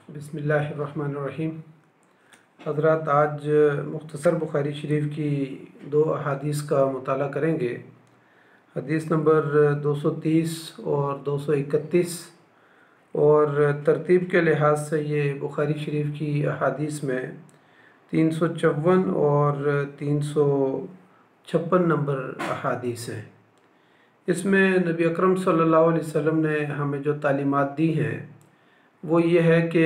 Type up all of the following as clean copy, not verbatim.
बिस्मिल्लाहिर्रहमानिर्रहीम। हज़रात, आज मुख्तसर बुखारी शरीफ की दो अहादीस का मुताला करेंगे। हदीस नंबर 230 और 231। और तरतीब के लिहाज से ये बुखारी शरीफ की अहादीस में 354 और 356 नंबर अहादीस हैं। इसमें नबी अकरम सल्लल्लाहु अलैहि वसल्लम ने हमें जो तालीमात दी हैं वो ये है कि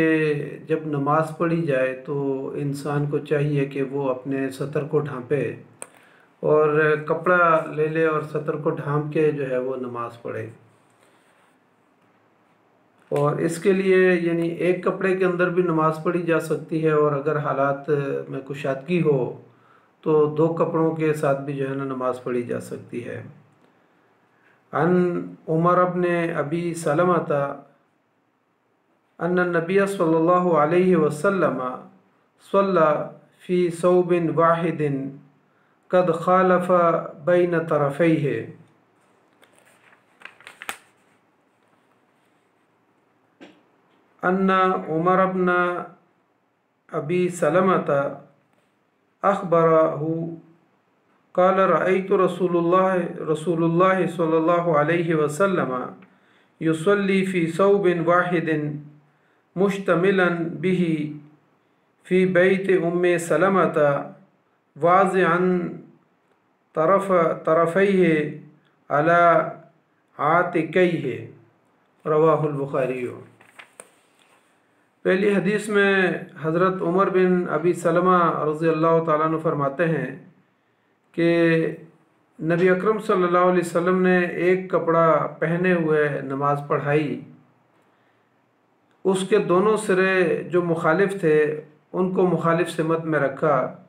जब नमाज़ पढ़ी जाए तो इंसान को चाहिए कि वो अपने सतर को ढांपे और कपड़ा ले ले और सतर को ढांप के जो है वो नमाज़ पढ़े। और इसके लिए यानी एक कपड़े के अंदर भी नमाज़ पढ़ी जा सकती है, और अगर हालात में कुशादगी हो तो दो कपड़ों के साथ भी जो है ना नमाज़ पढ़ी जा सकती है। अन उमर इब्न अबी सलमता अन्न नबी सल्लल्लाहु अलैहि वसल्लम सल्ला फ़ी सौबिन वाहिदिन कद खालफ़ बैन तरफ़ैहि। अन्ना उमर इब्न अबी सलमता अख़बरहु क़ाल रअयतु रसूलुल्लाह सल्लल्लाहु अलैहि वसल्लम युसल्ली फ़ी सौबिन वाहिदिन मुश्तमिलन बिही फ़ी बैत उम्मे सलमता वाज़िअन तरफ़ैहि अला आतिकैहि। रवाहुल बुखारी। पहली हदीस में हज़रत उमर बिन अबी सलमा रज़ियल्लाहु ताला अन्हु फरमाते हैं कि नबी अकरम सल्लल्लाहु अलैहि वसल्लम ने एक कपड़ा पहने हुए नमाज़ पढ़ाई। उसके दोनों सिरे जो मुखालिफ थे उनको मुखालिफ सिमत में रखा,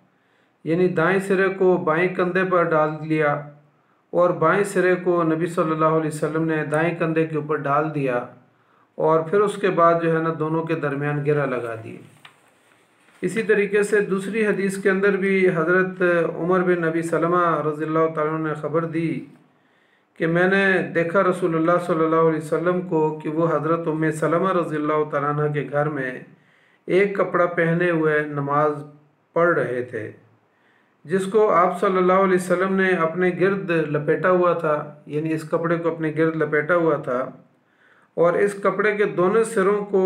यानी दाएं सिरे को बाएं कंधे पर डाल लिया और बाएं सिरे को नबी सल्लल्लाहु अलैहि वसल्लम ने दाएं कंधे के ऊपर डाल दिया, और फिर उसके बाद जो है ना दोनों के दरमियान गिरा लगा दी। इसी तरीके से दूसरी हदीस के अंदर भी हज़रत उमर बिन नबी सलमा रज़ियल्लाहु ताला अन्हु ने ख़बर दी कि मैंने देखा रसूलुल्लाह सल्लल्लाहु अलैहि वसल्लम को कि वो हज़रत उम्मे सलमा रज़ियल्लाहु ताला अन्हा के घर में एक कपड़ा पहने हुए नमाज पढ़ रहे थे, जिसको आप सल्लल्लाहु अलैहि वसल्लम ने अपने गिर्द लपेटा हुआ था, यानी इस कपड़े को अपने गिर्द लपेटा हुआ था, और इस कपड़े के दोनों सिरों को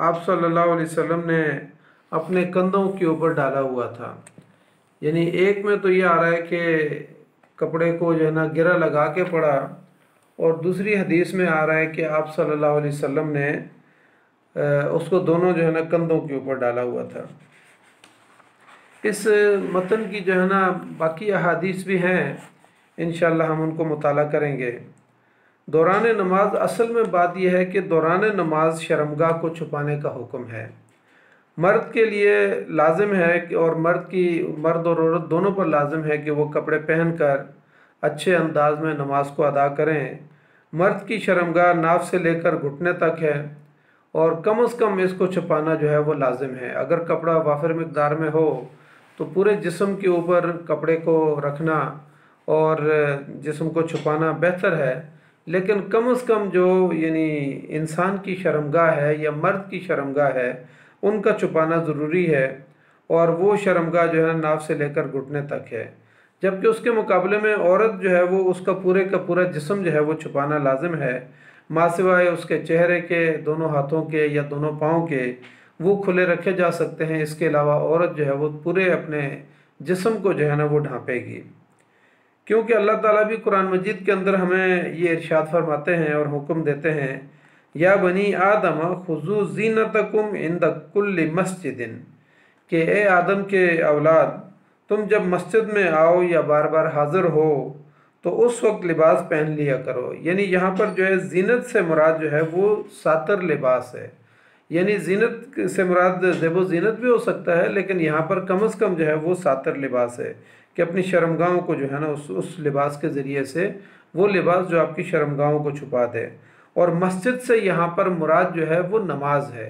आप सल्लल्लाहु अलैहि वसल्लम ने अपने कंधों के ऊपर डाला हुआ था। यानी एक में तो ये आ रहा है कि कपड़े को जो है ना गिरा लगा के पड़ा, और दूसरी हदीस में आ रहा है कि आप सल्लल्लाहु अलैहि वसल्लम ने उसको दोनों जो है ना कंधों के ऊपर डाला हुआ था। इस मतन की जो है ना बाकी अहादीस भी हैं, इंशाअल्लाह हम उनको मुताला करेंगे। दौरान नमाज असल में बात यह है कि दौरान नमाज शर्मगाह को छुपाने का हुक्म है। मर्द के लिए लाजिम है कि, और मर्द और औरत दोनों पर लाजिम है कि वो कपड़े पहनकर अच्छे अंदाज में नमाज को अदा करें। मर्द की शर्मगाह नाफ से लेकर घुटने तक है, और कम से कम इसको छुपाना जो है वो लाजिम है। अगर कपड़ा वाफिर मिक़दार में हो तो पूरे जिस्म के ऊपर कपड़े को रखना और जिस्म को छुपाना बेहतर है, लेकिन कम से कम जो यानी इंसान की शर्मगाह है या मर्द की शर्मगाह है उनका छुपाना ज़रूरी है, और वो शर्मगाह जो है नाफ से लेकर घुटने तक है। जबकि उसके मुकाबले में औरत जो है वो उसका पूरे का पूरा जिस्म जो है वो छुपाना लाजिम है, मासिवाय उसके चेहरे के, दोनों हाथों के या दोनों पाँव के, वो खुले रखे जा सकते हैं। इसके अलावा औरत जो है वो पूरे अपने जिस्म को जो है ना वो ढांपेगी, क्योंकि अल्लाह ताला भी कुरान मजीद के अंदर हमें ये इरशाद फरमाते हैं और हुक्म देते हैं, या बनी आदम खुजू ज़ीनतकुम इंद कुल्ली मस्जिदिन, कि ए आदम के औलाद, तुम जब मस्जिद में आओ या बार बार हाज़िर हो तो उस वक्त लिबास पहन लिया करो। यानी यहाँ पर जो है जीनत से मुराद जो है वो सातर लिबास है। यानी जीनत से मुराद ज़ेबो जीनत भी हो सकता है, लेकिन यहाँ पर कम से कम जो है वो सातर लिबास है कि अपनी शर्मगाहों को जो है ना उस लिबास के ज़रिए से, वो लिबास जो आपकी शर्मगाहों को छुपा दे। और मस्जिद से यहाँ पर मुराद जो है वो नमाज है,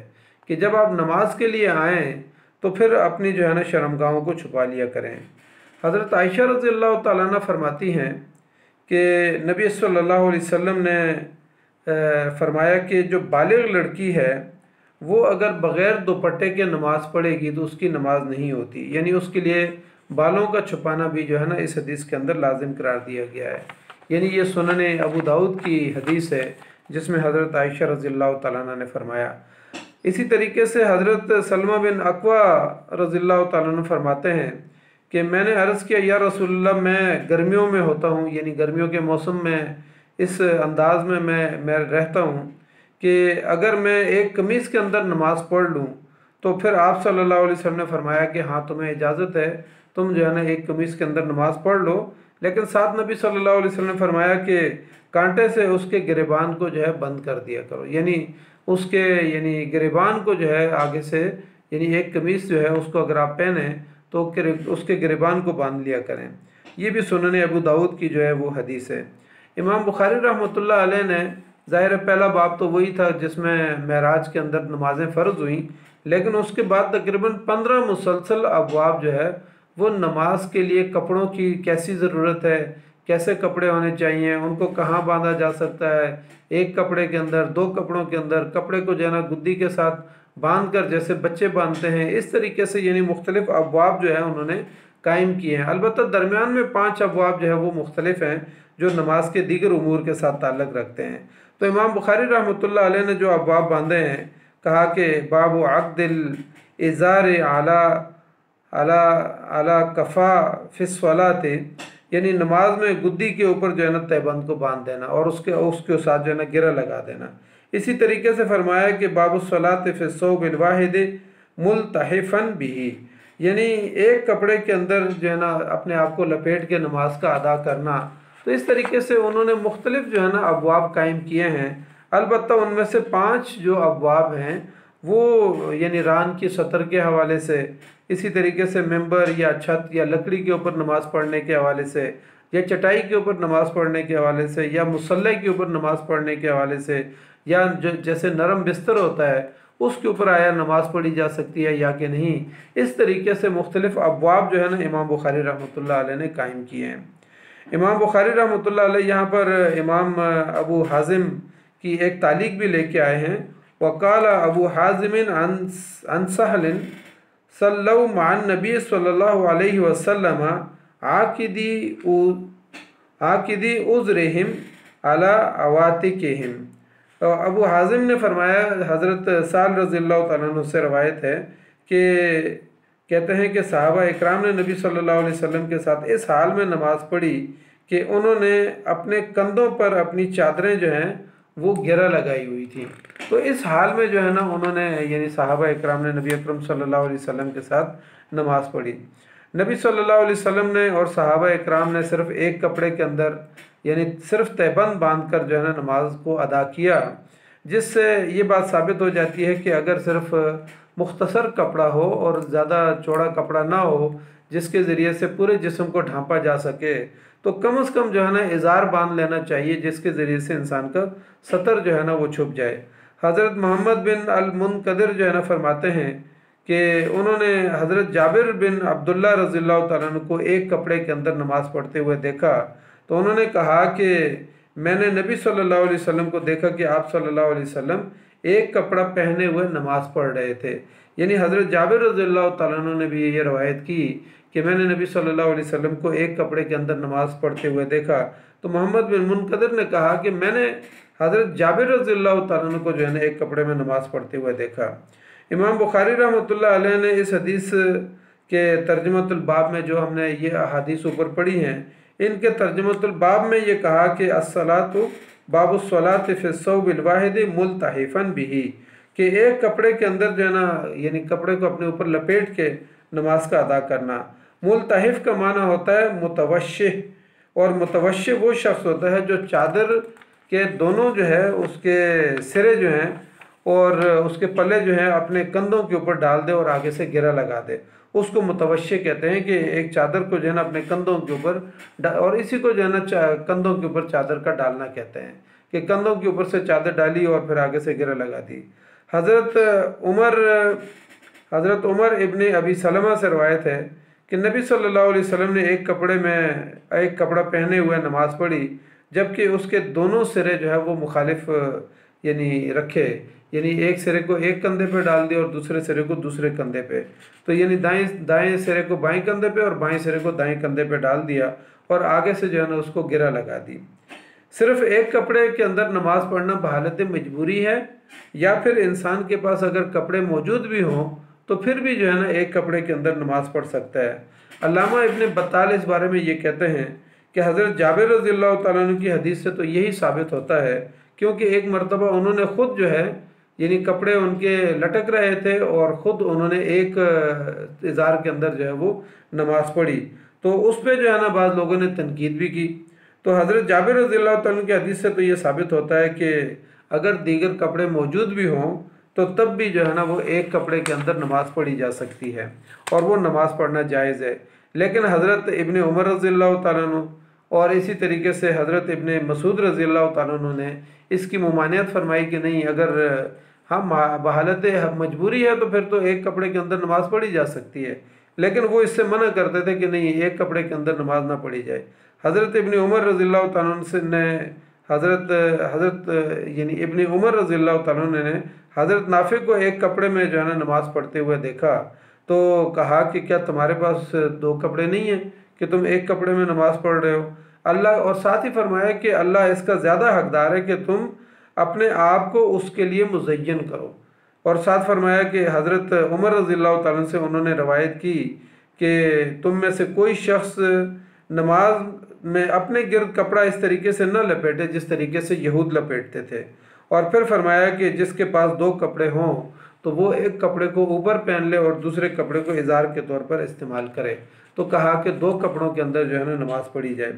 कि जब आप नमाज के लिए आएँ तो फिर अपनी जो है ना शर्मगाहों को छुपा लिया करें। हज़रत आयशा रज़ियल्लाहु ताला अन्हा फरमाती हैं कि नबी सल्लल्लाहु अलैहि वसल्लम ने फरमाया कि जो बालिग लड़की है वो अगर बग़ैर दुपट्टे के नमाज़ पढ़ेगी तो उसकी नमाज नहीं होती, यानी उसके लिए बालों का छुपाना भी जो है ना इस हदीस के अंदर लाजिम करार दिया गया है। यानी ये सुनन अबू दाऊद की हदीस है जिसमें हज़रत आयशा रज़ियल्लाहु तआला अन्हा ने फरमाया। इसी तरीके से हज़रत सलमा बिन अकवा रज़ियल्लाहु तआला अन्हु फरमाते हैं कि मैंने अर्ज़ किया, या रसूलल्लाह, मैं गर्मियों में होता हूँ, यानी गर्मियों के मौसम में इस अंदाज में मैं रहता हूँ कि अगर मैं एक कमीज़ के अंदर नमाज़ पढ़ लूँ तो फिर आप सल्लल्लाहु अलैहि वसल्लम ने फरमाया कि हाँ, तुम्हें इजाज़त है, तुम जो है ना एक कमीज़ के अंदर नमाज़ पढ़ लो, लेकिन साथ नबी सल्लल्लाहु अलैहि वसल्लम ने फरमाया कि कांटे से उसके गिरेबान को जो है बंद कर दिया करो, यानी उसके यानी गिरेबान को जो है आगे से, यानी एक कमीज़ जो है उसको अगर आप पहने तो उसके गिरेबान को बांध लिया करें। ये भी सुनन अबू दाऊद की जो है वो हदीस है। इमाम बुखारी रहमतुल्लाह अलैह ने, ज़ाहिर पहला बाब तो वही था जिसमें महराज के अंदर नमाज़ें फ़र्ज़ हुई, लेकिन उसके बाद तकरीबन 15 मुसलसल अबवाब जो है वो नमाज के लिए कपड़ों की कैसी ज़रूरत है, कैसे कपड़े होने चाहिए, उनको कहाँ बांधा जा सकता है, एक कपड़े के अंदर, दो कपड़ों के अंदर, कपड़े को जो है ना गुद्दी के साथ बांध कर जैसे बच्चे बांधते हैं, इस तरीके से यानी मुख्तलिफ अबवाब जो है उन्होंने कायम किए हैं। अलबत्ता दरमियान में 5 अबवाब जो है वो मुख्तलिफ हैं जो नमाज के दीगर उमूर के साथ ताल्लुक़ रखते हैं। तो इमाम बुखारी रहमतुल्लाह अलैह ने जो अबवाब बांधे हैं, कहा कि बाबु अक़दिल इज़ार आला अला अला कफ़ा फ़िस्वलाते, यानी नमाज में गुद्दी के ऊपर जो है ना तहबंद को बांध देना और उसके साथ जो है ना गिरा लगा देना। इसी तरीके से फरमाया कि बाबुस्सलात फ़िस्सौबिल वाहिद मुल्तहिफ़न बिही, यानी एक कपड़े के अंदर जो है ना अपने आप को लपेट के नमाज का अदा करना। तो इस तरीके से उन्होंने मुख्तलिफ जो है ना अबवाब कायम किए हैं। अलबत्ता उनमें से 5 जो अबवाब हैं वो यानी रान की सतर के हवाले से, इसी तरीके से मेंबर या छत या लकड़ी के ऊपर नमाज़ पढ़ने के हवाले से, या चटाई के ऊपर नमाज़ पढ़ने के हवाले से, या मुसल्ले के ऊपर नमाज़ पढ़ने के हवाले से, या जो जैसे नरम बिस्तर होता है उसके ऊपर आया नमाज़ पढ़ी जा सकती है या कि नहीं। इस तरीके से मुख्तलिफ अबवाब जो है ना इमाम बुखारी रहमतुल्लाह अलैह ने कायम किए हैं। इमाम बुखारी रहमतुल्लाह अलैह यहाँ पर इमाम अबू हाजिम की एक तालीक भी लेके आए हैं। वक़ाल अबू हाजिमिन अन सहलिन सल्लौ मअन नबी सल्लल्लाहु अलैहि वसल्लम आकिदी उज़्रिहिम अला अवातिकिहिम। तो अबू हाजिम ने फरमाया, हज़रत साल रज़ियल्लाहु तआला अन्हु से रवायत है कि कहते हैं कि सहाबा इकराम ने नबी सल्लल्लाहु अलैहि वसल्लम के साथ इस हाल में नमाज़ पढ़ी कि उन्होंने अपने कंधों पर अपनी चादरें जो हैं वो घेरा लगाई हुई थी। तो इस हाल में जो है ना उन्होंने यानी सहाबा इकराम ने नबी अकरम सल्लल्लाहु अलैहि वसल्लम के साथ नमाज़ पढ़ी। नबी सल्लल्लाहु अलैहि वसल्लम ने और सहाबा इकराम ने सिर्फ़ एक कपड़े के अंदर यानी सिर्फ तहबंद बांध कर जो है ना नमाज को अदा किया, जिससे ये बात साबित हो जाती है कि अगर सिर्फ मुख्तसर कपड़ा हो और ज़्यादा चौड़ा कपड़ा ना हो जिसके ज़रिए से पूरे जिस्म को ढांपा जा सके, तो कम से कम जो है ना इज़ार बांध लेना चाहिए जिसके ज़रिए से इंसान का सतर जो है ना वो छुप जाए। हज़रत मोहम्मद बिन अल मुनकदिर जो है ना फरमाते हैं कि उन्होंने हज़रत जाबिर बिन अब्दुल्ला रज़ियल्लाहु तआला अन्हु को एक कपड़े के अंदर नमाज़ पढ़ते हुए देखा, तो उन्होंने कहा कि मैंने नबी सल्लल्लाहु अलैहि वसल्लम को देखा कि आप सल्लल्लाहु अलैहि वसल्लम एक कपड़ा पहने हुए नमाज़ पढ़ रहे थे। यानी हज़रत जाबिर रज़ियल्लाहु तआला अन्हु ने भी ये रवायत की कि मैंने नबी सल्लल्लाहु अलैहि वसल्लम को एक कपड़े के अंदर नमाज़ पढ़ते हुए देखा। तो मोहम्मद बिन मुनकदिर ने कहा कि मैंने हज़रत जाबिर रज़ियल्लाहु तआला अन्हु को जो है ना एक कपड़े में नमाज़ पढ़ते हुए देखा। इमाम बुखारी रहमतुल्लाह अलैह ने इस हदीस के तर्जुमतुल बाब में जो हमने ये अहादीस ऊपर पढ़ी हैं, इनके तर्जुमतुल बाब में ये कहा कि अस्सलातु बाबुस्सलाति फ़िस्सौबिल वाहिद मुल्तहिफ़न बिही, कि एक कपड़े के अंदर जो है ना यानी कपड़े को अपने ऊपर लपेट के नमाज का अदा करना। मुल्तहिफ़ का माना होता है मुतवश्शिह, और मुतवश्शिह वो शख्स होता है जो चादर के दोनों जो है उसके सिरे जो हैं और उसके पल्ले जो हैं अपने कंधों के ऊपर डाल दे और आगे से घेरा लगा दे, उसको मुतवश्शिह कहते हैं। कि एक चादर को जो है ना अपने कंधों के ऊपर और इसी को जो है ना कंधों के ऊपर चादर का डालना कहते हैं, कि कंधों के ऊपर से चादर डाली और फिर आगे से घेरा लगा दी। हज़रत उमर इब्ने अबी सलमा से रवायत है कि नबी सल्लल्लाहु अलैहि वसल्लम ने एक कपड़ा पहने हुए नमाज़ पढ़ी, जबकि उसके दोनों सिरे जो है वो मुखालिफ यानी रखे, यानी एक सिरे को एक कंधे पे डाल दिया और दूसरे सिरे को दूसरे कंधे पे, तो यानी दाएं सिरे को बाएं कंधे पे और बाएं सिरे को दाएं कंधे पे डाल दिया और आगे से जो है ना उसको गिरा लगा दी। सिर्फ एक कपड़े के अंदर नमाज पढ़ना बहालत मजबूरी है, या फिर इंसान के पास अगर कपड़े मौजूद भी हों तो फिर भी जो है ना एक कपड़े के अंदर नमाज पढ़ सकता है। अल्लामा इब्न बत्ताल इस बारे में ये कहते हैं कि हज़रत जाबिर रज़ियल्लाहु ताला अन्हु की हदीस से तो यही साबित होता है, क्योंकि एक मरतबा उन्होंने ख़ुद जो है यानी कपड़े उनके लटक रहे थे और ख़ुद उन्होंने एक इज़ार के अंदर जो है वो नमाज़ पढ़ी, तो उस पर जो है ना बाद लोगों ने तनकीद भी की। तो हज़रत जाबिर रज़ियल्लाहु ताला अन्हु की हदीस से तो ये साबित होता है कि अगर दीगर कपड़े मौजूद भी हों तो तब भी जो है ना वो एक कपड़े के अंदर नमाज़ पढ़ी जा सकती है और वो नमाज़ पढ़ना जायज़ है। लेकिन हज़रत इब्ने उमर रज़ियल्लाहु ताला अन्हु और इसी तरीके से हज़रत इब्ने मसूद रज़ियल्लाहु ताला अन्हु ने इसकी मुमानियत फरमाई कि नहीं, अगर हम बहालत मजबूरी है तो फिर तो एक कपड़े के अंदर नमाज़ पढ़ी जा सकती है, लेकिन वो इससे मना करते थे कि नहीं, एक कपड़े के अंदर नमाज ना पढ़ी जाए। हज़रत इब्ने उमर रज़ियल्लाहु ताला अन्हु ने हज़रत यानी इब्ने उमर रज़ियल्लाहु ताला अन्हु ने हज़रत नाफे को एक कपड़े में जो है ना नमाज़ पढ़ते हुए देखा, तो कहा कि क्या तुम्हारे पास दो कपड़े नहीं हैं कि तुम एक कपड़े में नमाज़ पढ़ रहे हो? अल्लाह, और साथ ही फरमाया कि अल्लाह इसका ज़्यादा हकदार है कि तुम अपने आप को उसके लिए मुज़य्यन करो। और साथ फरमाया कि हज़रत उमर रज़ियल्लाहु ताला अन्हु से उन्होंने रवायत की कि तुम में से कोई शख्स नमाज में अपने गिर्द कपड़ा इस तरीके से न लपेटे जिस तरीके से यहूद लपेटते थे। और फिर फरमाया कि जिसके पास दो कपड़े हों तो वो एक कपड़े को ऊपर पहन ले और दूसरे कपड़े को इज़ार के तौर पर इस्तेमाल करे। तो कहा कि दो कपड़ों के अंदर जो है ना नमाज़ पढ़ी जाए।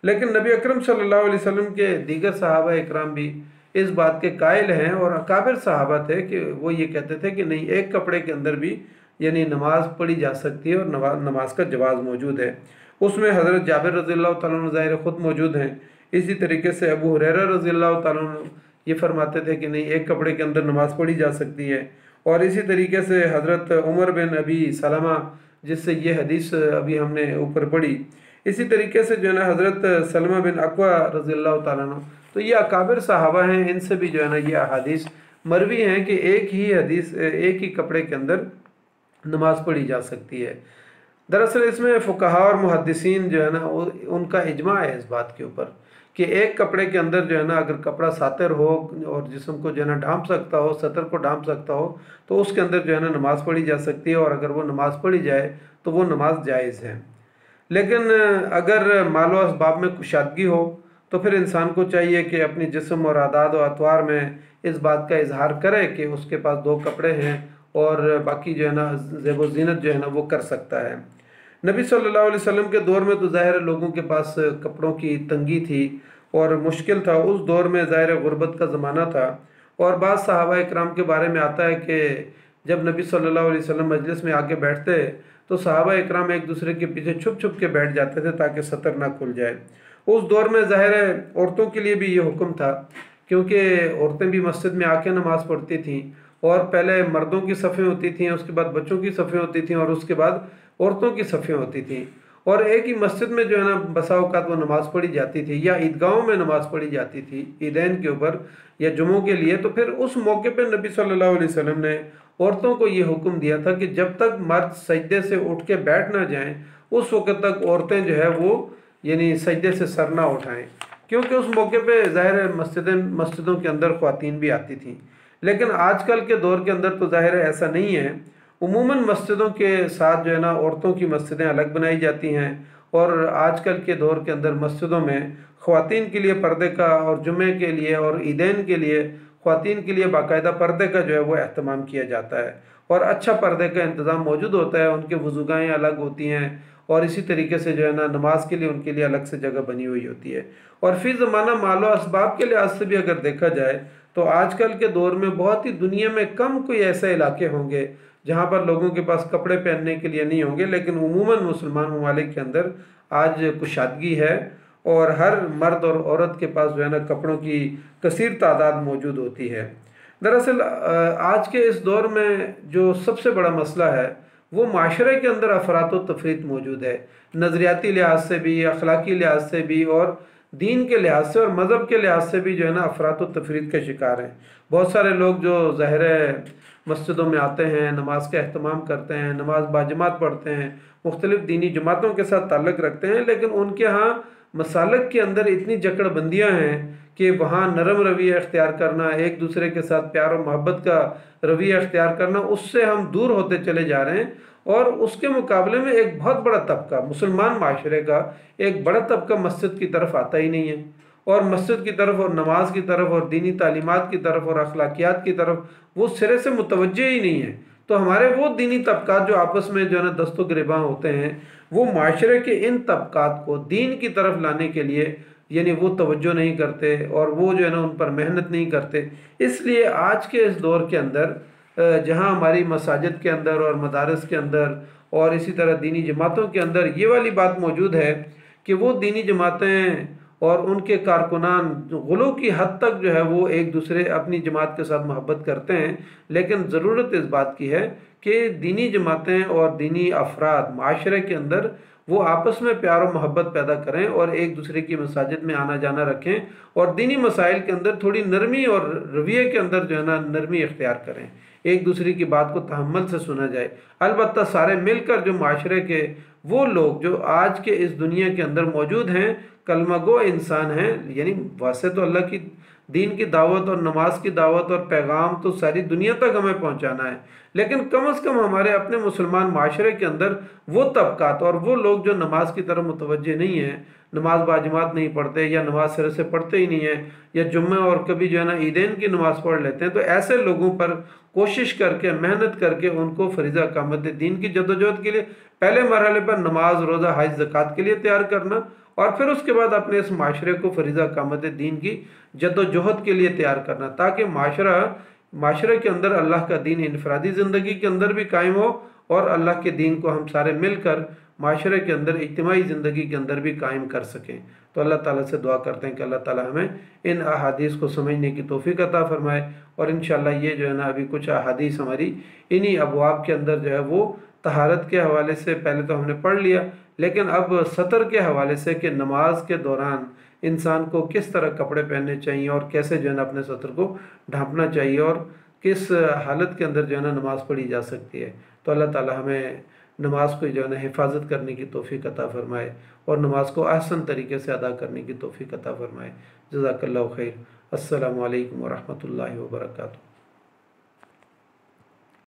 लेकिन नबी अकरम सल्लल्लाहु अलैहि वसल्लम के दीगर सहाबा इकराम भी इस बात के कायल हैं और अकाबिर सहाबा थे कि वो ये कहते थे कि नहीं, एक कपड़े के अंदर भी यानी नमाज पढ़ी जा सकती है और नमाज का जवाज़ मौजूद है। उसमें हज़रत जाबिर रज़ियल्लाहु ताला अन्हु ज़ाहिर ख़ुद मौजूद हैं। इसी तरीके से अबू हुरैरा रज़ियल्लाहु ताला अन्हु ये फरमाते थे कि नहीं, एक कपड़े के अंदर नमाज़ पढ़ी जा सकती है। और इसी तरीके से हज़रत उमर बिन अबी सलमा, जिससे ये हदीस अभी हमने ऊपर पढ़ी, इसी तरीके से जो है ना हज़रत सलमा बिन अक्वा रज़ियल्लाहु ताला अन्हु, तो ये अकाबिर सहाबा हैं, इनसे भी जो है ना ये अहादीस मरवी हैं कि एक ही कपड़े के अंदर नमाज़ पढ़ी जा सकती है। दरअसल इसमें फ़ुक़हा और मुहद्दिसीन जो है ना उनका इजमा है इस बात के ऊपर कि एक कपड़े के अंदर जो है ना अगर कपड़ा सातिर हो और जिस्म को जो है ना ढांप सकता हो, सतर को ढांप सकता हो, तो उसके अंदर जो है ना नमाज़ पढ़ी जा सकती है और अगर वो नमाज़ पढ़ी जाए तो वो नमाज जायज़ है। लेकिन अगर मालो असबाब में कुशादगी हो तो फिर इंसान को चाहिए कि अपनी जिस्म और आदाद और अतवार में इस बात का इजहार करे कि उसके पास दो कपड़े हैं और बाकी जो है ना ज़ेब ज़ीनत जो है ना वो कर सकता है। नबी सल्लल्लाहु अलैहि वसल्लम के दौर में तो ज़ाहिर लोगों के पास कपड़ों की तंगी थी और मुश्किल था। उस दौर में ज़ाहिर गुर्बत का ज़माना था और बाद सहाबा इकराम के बारे में आता है कि जब नबी सल्लल्लाहु अलैहि वसल्लम मजलिस में आके बैठते तो सहाबा इकराम एक दूसरे के पीछे छुप छुप के बैठ जाते थे ताकि सतर ना खुल जाए। उस दौर में ज़ाहिर औरतों के लिए भी ये हुक्म था, क्योंकि औरतें भी मस्जिद में आके नमाज़ पढ़ती थीं और पहले मर्दों की सफ़ें होती थीं, उसके बाद बच्चों की सफ़ें होती थीं और उसके बाद औरतों की सफ़ें होती थीं और एक ही मस्जिद में जो है ना बसा औक़ात वो नमाज़ पढ़ी जाती थी या ईदगाहों में नमाज़ पढ़ी जाती थी ईदैन के ऊपर या जुमों के लिए। तो फिर उस मौके पर नबी सल्लल्लाहु अलैहि वसल्लम ने औरतों को ये हुक्म दिया था कि जब तक मर्द सजदे से उठ के बैठ ना जाएं उस वक़्त तक औरतें जो है वो यानी सजदे से सर ना उठाएँ, क्योंकि उस मौके पे ज़ाहिर मस्जिदों के अंदर ख़वातीन भी आती थीं। लेकिन आजकल के दौर के अंदर तो ज़ाहिर ऐसा नहीं है। उमूमन मस्जिदों के साथ जो है ना औरतों की मस्जिदें अलग बनाई जाती हैं और आजकल के दौर के अंदर मस्जिदों में ख़वातीन के लिए पर्दे का और जुमे के लिए और ईदैन के लिए ख़वातीन के लिए बाकायदा पर्दे का जो है वो एहतमाम किया जाता है और अच्छा पर्दे का इंतज़ाम मौजूद होता है। उनके वज़ूगाहें अलग होती हैं और इसी तरीके से जो है ना नमाज के लिए उनके लिए अलग से जगह बनी हुई होती है। और फिर ज़माना मालो असबाब के लिहाज से भी अगर देखा जाए तो आजकल के दौर में बहुत ही दुनिया में कम कोई ऐसे इलाके होंगे जहाँ पर लोगों के पास कपड़े पहनने के लिए नहीं होंगे, लेकिन उमूमन मुसलमान ममालिक के अंदर आज कुशादगी है और हर मर्द और औरत के पास जो है ना कपड़ों की कसीर तादाद मौजूद होती है। दरअसल आज के इस दौर में जो सबसे बड़ा मसला है वो माशरे के अंदर अफरात व तफरीत मौजूद है, नज़रियाती लिहाज से भी, अखलाकी लिहाज से भी और दीन के लिहाज से और मज़हब के लिहाज से भी जो है ना अफरात व तफरीद के शिकार हैं। बहुत सारे लोग जो ज़ाहिर है मस्जिदों में आते हैं, नमाज का अहतमाम करते हैं, नमाज बाजमात पढ़ते हैं, मुख्तलिफ़ दीनी जमातों के साथ ताल्लुक़ रखते हैं, लेकिन उनके यहाँ मसालक के अंदर इतनी जकड़बंदियाँ हैं कि वहाँ नरम रवैया इख्तियार करना, एक दूसरे के साथ प्यार और मोहब्बत का रवैया इख्तियार करना, उससे हम दूर होते चले जा रहे हैं। और उसके मुकाबले में एक बहुत बड़ा तबका, मुसलमान माशरे का एक बड़ा तबका मस्जिद की तरफ आता ही नहीं है, और मस्जिद की तरफ और नमाज की तरफ और दीनी तालीमात की तरफ और अखलाकियात की तरफ वो सिरे से मुतवज्जे ही नहीं है। तो हमारे वो दीनी तबकात जो आपस में जो है ना दस्तो गिरबां होते हैं, वो माशरे के इन तबकात को दीन की तरफ लाने के लिए यानी वो तवज्जो नहीं करते और वो जो है ना उन पर मेहनत नहीं करते। इसलिए आज के इस दौर के अंदर जहाँ हमारी मसाजिद के अंदर और मदारस के अंदर और इसी तरह दीनी जमातों के अंदर ये वाली बात मौजूद है कि वो दीनी जमातें और उनके कारकुनान गुलू की हद तक जो है वो एक दूसरे अपनी जमात के साथ मोहब्बत करते हैं, लेकिन ज़रूरत इस बात की है कि दीनी जमातें और दीनी अफराद माशरे के अंदर वो आपस में प्यार और मोहब्बत पैदा करें और एक दूसरे की मसाजिद में आना जाना रखें और दीनी मसाइल के अंदर थोड़ी नरमी और रवैये के अंदर जो है ना नरमी इख्तियार करें, एक दूसरे की बात को तहम्मुल से सुना जाए। अलबत्ता सारे मिलकर जो माशरे के वो लोग जो आज के इस दुनिया के अंदर मौजूद हैं, कलमागो इंसान हैं, यानी वैसे तो अल्लाह की दीन की दावत और नमाज की दावत और पैगाम तो सारी दुनिया तक हमें पहुंचाना है, लेकिन कम से कम हमारे अपने मुसलमान माशरे के अंदर वो तबकात और वो लोग जो नमाज की तरफ मुतवज्जे नहीं हैं, नमाज बाजमात नहीं पढ़ते या नमाज सिरे से पढ़ते ही नहीं है, या जुम्मे और कभी जो है ना ईदैन की नमाज पढ़ लेते हैं, तो ऐसे लोगों पर कोशिश करके मेहनत करके उनको फरीज़ा इकामत दीन की जद्दोजहद के लिए पहले मरहले पर नमाज रोज़ा हज ज़कात के लिए तैयार करना और फिर उसके बाद अपने इस माशरे को फरीज़ा इकामत दीन की जद्दोजहद के लिए तैयार करना, ताकि माशरे के अंदर अल्लाह का दीन इनफरादी ज़िंदगी के अंदर भी कायम हो और अल्लाह के दीन को हम सारे मिलकर माशरे के अंदर इज्तिमाई ज़िंदगी के अंदर भी कायम कर सकें। तो अल्लाह ताला से दुआ करते हैं कि अल्लाह ताला हमें इन अहादीस को समझने की तौफीक अता फरमाए। और इंशाअल्लाह ये जो है ना अभी कुछ अहादीस हमारी इन्हीं अबवाब के अंदर जो है वो तहारत के हवाले से पहले तो हमने पढ़ लिया, लेकिन अब सतर के हवाले से कि नमाज के दौरान इंसान को किस तरह कपड़े पहनने चाहिए और कैसे जो है ना अपने सतर को ढांपना चाहिए और किस हालत के अंदर जो है ना नमाज़ पढ़ी जा सकती है। तो अल्लाह ताला हमें नमाज को जो है ना हिफाजत करने की तौफीक अता फ़रमाए और नमाज को ahsan तरीके से अदा करने की तौफीक अता फ़रमाए। जज़ाकल्लाहु खैर। अस्सलामु अलैकुम व रहमतुल्लाहि व बरकातुहू।